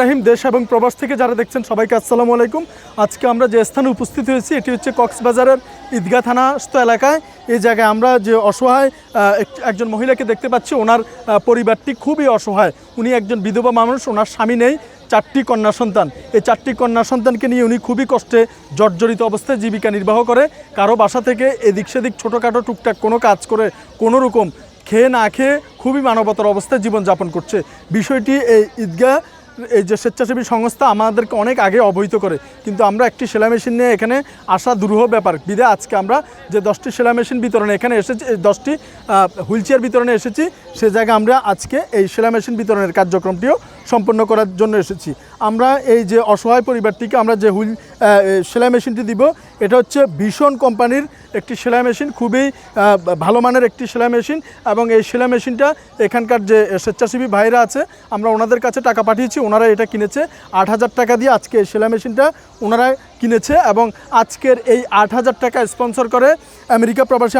রাহিম দেশ এবং প্রবাস থেকে যারা দেখছেন সবাইকে আসসালামু আলাইকুম। আজকে আমরা যে স্থানে উপস্থিত হয়েছি এটি হচ্ছে কক্সবাজারের ঈদগাহ থানাস্থ এলাকায়। এই জায়গায় আমরা যে অসহায় একজন মহিলাকে দেখতে পাচ্ছি, ওনার পরিবারটি খুবই অসহায়। উনি একজন বিধবা মানুষ, ওনার স্বামী নেই, 4টি কন্যা সন্তান। এই 4টি কন্যা সন্তানকে নিয়ে উনি খুবই কষ্টে জর্জরিত অবস্থায় জীবিকা নির্বাহ করে। কারো বাসা থেকে এদিক সেদিক ছোটোখাটো টুকটাক কোনো কাজ করে কোনো রকম খেয়ে না খেয়ে খুবই মানবতার অবস্থায় জীবনযাপন করছে। বিষয়টি এই ঈদগাহ এই যে স্বেচ্ছাসেবী সংস্থা আমাদেরকে অনেক আগে অবহিত করে, কিন্তু আমরা একটি সেলাই মেশিন নিয়ে এখানে আসা দুরূহ ব্যাপার বিধে আজকে আমরা যে 10টি সেলাই মেশিন বিতরণে এখানে এসেছি, 10টি হুইল চেয়ার বিতরণে এসেছি, সে জায়গায় আমরা আজকে এই সেলাই মেশিন বিতরণের কার্যক্রমটিও সম্পন্ন করার জন্য এসেছি। আমরা এই যে অসহায় পরিবারটিকে আমরা যে সেলাই মেশিনটি দিব, এটা হচ্ছে ভীষণ কোম্পানির একটি সেলাই মেশিন, খুবই ভালো মানের একটি সেলাই মেশিন। এবং এই সেলাই মেশিনটা এখানকার যে স্বেচ্ছাসেবী ভাইরা আছে, আমরা ওনাদের কাছে টাকা পাঠিয়েছি, ওনারা এটা কিনেছে 8,000 টাকা দিয়ে। আজকে এই সেলাই মেশিনটা ওনারা কিনেছে এবং আজকের এই 8,000 টাকা স্পন্সর করে আমেরিকা প্রবাসী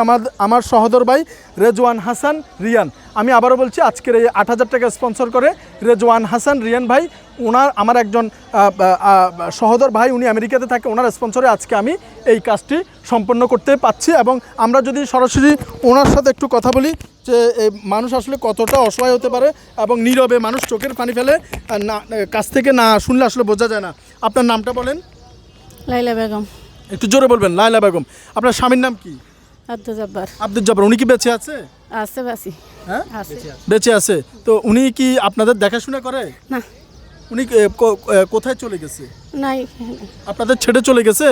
আমার সহোদর ভাই রেজওয়ান হাসান রিয়ান। আমি আবারও বলছি, আজকের এই 8,000 টাকা স্পন্সর করে রেজওয়ান হাসান রিয়ান ভাই। আমার একজন সহোদর ভাই, উনি আমেরিকাতে থাকে, ওনার স্পন্সরে আজকে আমি এই কাজটি সম্পন্ন করতে পারছি। এবং আমরা যদি সরাসরি ওনার সাথে একটু কথা বলি যে মানুষ আসলে কতটা অসহায় হতে পারে এবং নীরবে মানুষ চোখের পানি ফেলে, না কাছ থেকে না শুনলে আসলে বোঝা যায় না। আপনার নামটা বলেন। লাইলা বেগম। একটু জোরে বলবেন। লাইলা বেগম। আপনার স্বামীর নাম কি? আব্দুল জব্বার। আব্দুল জব্বার। উনি কি বেঁচে আছে? আছে বাসি। হ্যাঁ বেঁচে আছে। তো উনি কি আপনাদের দেখাশোনা করে? না। উনি কোথায় চলে গেছে? নাই, আপনাদের ছেড়ে চলে গেছে?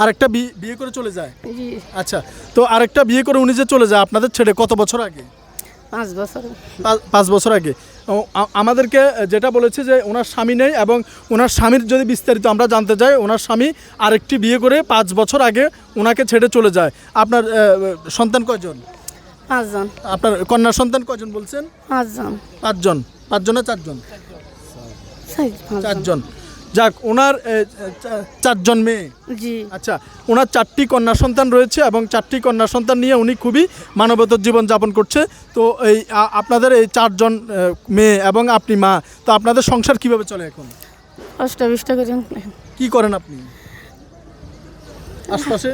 আরেকটা বিয়ে করে চলে যায়? জি। আচ্ছা, তো আরেকটা বিয়ে করে উনি যে চলে যায় আপনাদের ছেড়ে কত বছর আগে? 5 বছর। 5 বছর আগে। আমাদেরকে যেটা বলেছে যে ওনার স্বামী নেই, এবং ওনার স্বামীর যদি বিস্তারিত আমরা জানতে চাই, ওনার স্বামী আরেকটি বিয়ে করে 5 বছর আগে ওনাকে ছেড়ে চলে যায়। আপনার সন্তান কয়জন? 5 জন। আপনার কন্যা সন্তান কয়জন বলছেন? 5 জন। 5 জন। 5 জন না 4 জন? 4 জন। যাক, ওনার 4 জন মেয়ে। জি। আচ্ছা, ওনার 4টি কন্যা সন্তান রয়েছে এবং 4টি কন্যা সন্তান নিয়ে উনি খুবই মানবতার জীবনযাপন করছে। তো এই আপনাদের এই 4 জন মেয়ে এবং আপনি মা, তো আপনাদের সংসার কিভাবে চলে এখন? অষ্টাবিষ্ট করে। কি করেন আপনি? আশপাশে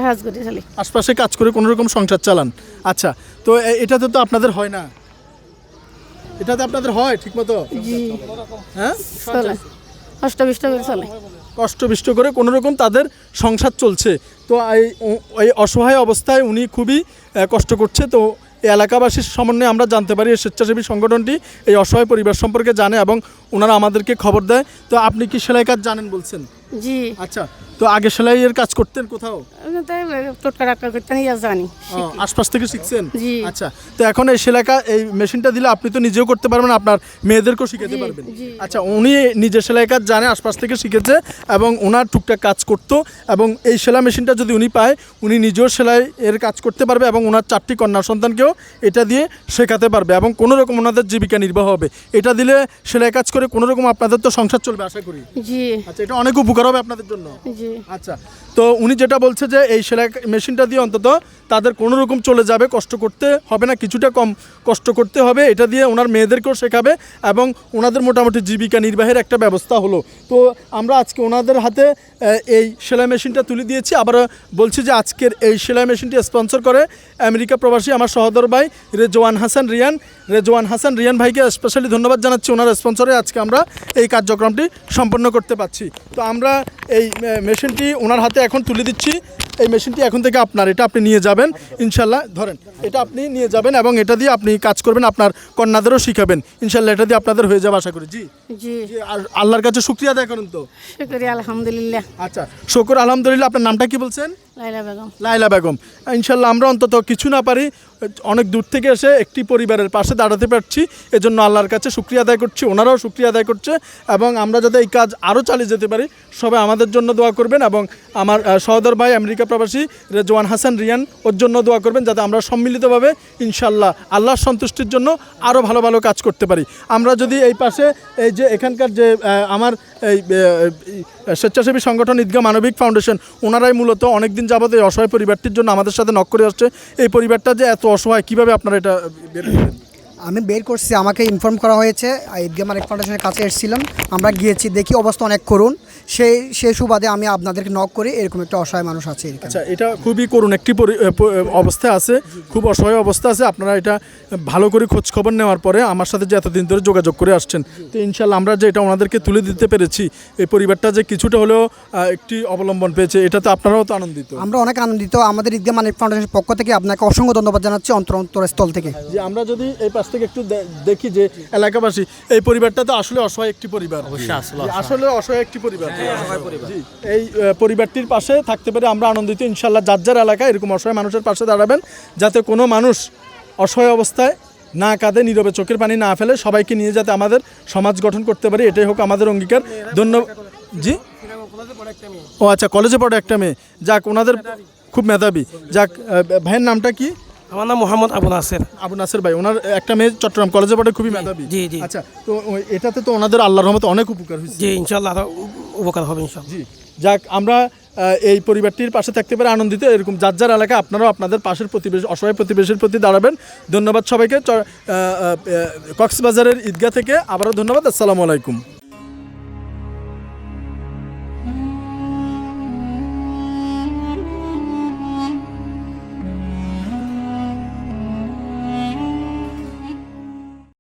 কাজ করে চলি। আশপাশে কাজ করে কোনো রকম সংসার চালান। আচ্ছা, তো এটাতে তো আপনাদের হয় না? এটাতে আপনাদের হয় ঠিক মতো? জি। হ্যাঁ, চলে। অষ্টাবিষ্ট করে চলে। কষ্টবিষ্ট করে কোনো রকম তাদের সংসার চলছে। তো এই অসহায় অবস্থায় উনি খুবই কষ্ট করছে। তো এই এলাকাবাসীর সমন্বয়ে আমরা জানতে পারি এই স্বেচ্ছাসেবী সংগঠনটি এই অসহায় পরিবার সম্পর্কে জানে এবং ওনারা আমাদেরকে খবর দেয়। তো আপনি কি সেলাই কাজ জানেন বলছেন? জি। আচ্ছা, তো আগে সেলাইয়ের কাজ করতেন কোথাও? টোটকা ডাক্তার করতে নিয়ে জানি। আশপাশ থেকে শিখছেন? জি। আচ্ছা, তো এখন এই এই মেশিনটা দিলে আপনি তো নিজেও করতে পারবেন, আপনার মেয়েদেরকেও শিখাতে পারবেন। আচ্ছা, উনি নিজে সেলাই কাজ জানে, আশপাশ থেকে শিখেছে এবং ওনার টুকটাক কাজ করতো। এবং এই সেলাই মেশিনটা যদি উনি পায়, উনি নিজেও সেলাইয়ের কাজ করতে পারবে এবং ওনার 4টি কন্যা সন্তানকেও এটা দিয়ে শেখাতে পারবে এবং কোনো রকম ওনাদের জীবিকা নির্বাহ হবে। এটা দিলে সেলাই কাজ করে কোনো রকম আপনাদের তো সংসার চলবে আশা করি। জি। আচ্ছা, এটা অনেক উপকার হবে আপনাদের জন্য। জি। আচ্ছা, তো উনি যেটা বলছে যে এই সেলাই মেশিনটা দিয়ে অন্তত তাদের কোনো রকম চলে যাবে, কষ্ট করতে হবে না, কিছুটা কম কষ্ট করতে হবে। এটা দিয়ে ওনার মেয়েদেরকেও শেখাবে এবং ওনাদের মোটামুটি জীবিকা নির্বাহের একটা ব্যবস্থা হলো। তো আমরা আজকে ওনাদের হাতে এই সেলাই মেশিনটা তুলে দিয়েছি। আবার বলছি যে আজকের এই সেলাই মেশিনটি স্পন্সর করে আমেরিকা প্রবাসী আমার সহোদর ভাই রেজওয়ান হাসান রিয়ান। রেজওয়ান হাসান রিয়ান ভাইকে স্পেশালি ধন্যবাদ জানাচ্ছি। ওনার স্পন্সরে আজকে আমরা এই কার্যক্রমটি সম্পন্ন করতে পারছি। তো আমরা এই মেশিনটি ওনার হাতে এখন তুলে দিচ্ছি। এই মেশিনটি এখন থেকে আপনার, এটা আপনি নিয়ে যাবেন ইনশাল্লাহ। ধরেন, এটা আপনি নিয়ে যাবেন এবং এটা দিয়ে আপনি কাজ করবেন, আপনার কন্যাদেরও শিখাবেন ইনশাল্লাহ। এটা দিয়ে আপনাদের হয়ে যাবে আশা করি। জি জি। আর আল্লাহর কাছে শুকরিয়া আদায় করুন। তো শুকরিয়া, আলহামদুলিল্লাহ। আচ্ছা, শুকর আলহামদুলিল্লাহ। আপনার নামটা কি বলছেন? লাইলা বেগম। লাইলা বেগম। ইনশাল্লাহ আমরা অন্তত কিছু না পারি, অনেক দূর থেকে এসে একটি পরিবারের পাশে দাঁড়াতে পারছি, এজন্য আল্লাহর কাছে শুকরিয়া আদায় করছি, ওনারাও শুকরিয়া আদায় করছে। এবং আমরা যাতে এই কাজ আরও চালিয়ে যেতে পারি, সবাই আমাদের জন্য দোয়া করবেন এবং আমার সহোদর ভাই আমেরিকা প্রবাসী রেজওয়ান হাসান রিয়ান ওর জন্য দোয়া করবেন, যাতে আমরা সম্মিলিতভাবে ইনশাল্লাহ আল্লাহর সন্তুষ্টির জন্য আরও ভালো ভালো কাজ করতে পারি। আমরা যদি এই পাশে এই যে এখানকার যে আমার এই স্বেচ্ছাসেবী সংগঠন ঈদগাহ মানবিক ফাউন্ডেশন, ওনারাই মূলত অনেক দিন যাবত এই অসহায় পরিবারটির জন্য আমাদের সাথে নক করে আসছে। এই পরিবারটা যে এত অসহায়, কীভাবে আপনারা এটা বের করবেন? আমি বের করছি, আমাকে ইনফর্ম করা হয়েছে, ঈদগাহ মালিক ফাউন্ডেশনের কাছে এসেছিলাম, আমরা গিয়েছি, দেখি অবস্থা অনেক করুণ। সেই সুবাদে আমি আপনাদেরকে নক করি, এরকম একটা অসহায় মানুষ আছে এখানে। আচ্ছা, এটা খুবই করুণ একটি অবস্থা আছে, খুব অসহায় অবস্থা আছে। আপনারা এটা ভালো করে খোঁজ খবর নেওয়ার পরে আমার সাথে যে এতদিন ধরে যোগাযোগ করে আসছেন, তো ইনশাল্লাহ আমরা যে এটা ওনাদেরকে তুলে দিতে পেরেছি, এই পরিবারটা যে কিছুটা হলেও একটি অবলম্বন পেয়েছে, এটাতে আপনারাও তো আনন্দিত। আমরা অনেক আনন্দিত। আমাদের ঈদগাহ মালিক ফাউন্ডেশনের পক্ষ থেকে আপনাকে অসংখ্য ধন্যবাদ জানাচ্ছি অন্তরস্থল থেকে। যে আমরা যদি এই পাশ থেকে একটু দেখি যে এলাকাবাসী, এই পরিবারটা তো আসলে অসহায় একটি পরিবার, আসলে অসহায় একটি পরিবার। জি, এই পরিবারটির পাশে থাকতে পেরে আমরা আনন্দিত। ইনশাল্লাহ যার যার এলাকায় এরকম অসহায় মানুষের পাশে দাঁড়াবেন, যাতে কোনো মানুষ অসহায় অবস্থায় না কাঁদে, নীরবে চোখের পানি না ফেলে, সবাইকে নিয়ে যাতে আমাদের সমাজ গঠন করতে পারি, এটাই হোক আমাদের অঙ্গীকার। ধন্যবাদ। জি, ও আচ্ছা, কলেজে পড়ে একটা মেয়ে, যাক ওনাদের খুব মেধাবী। যাক, ভাইয়ের নামটা কি? আমার নাম মোহাম্মদ আবু নাসের। আবু নাসের ভাই, ওনার একটা মেয়ে চট্টগ্রাম কলেজে পড়ে, খুবই মেধাবী। জি জি। আচ্ছা, তো এটাতে তো ওনাদের আল্লাহর রহমতে অনেক উপকার হয়েছে। জি ইনশাল্লাহ উপকার হবে ইনশাল্লাহ। জি, যাক, আমরা এই পরিবারটির পাশে থাকতে পারে আনন্দিত। এরকম যার যার এলাকায় আপনারাও আপনাদের পাশের প্রতিবেশী, অসহায় প্রতিবেশীর প্রতি দাঁড়াবেন। ধন্যবাদ সবাইকে। কক্সবাজারের ঈদগাহ থেকে আবারও ধন্যবাদ। আসসালামু আলাইকুম।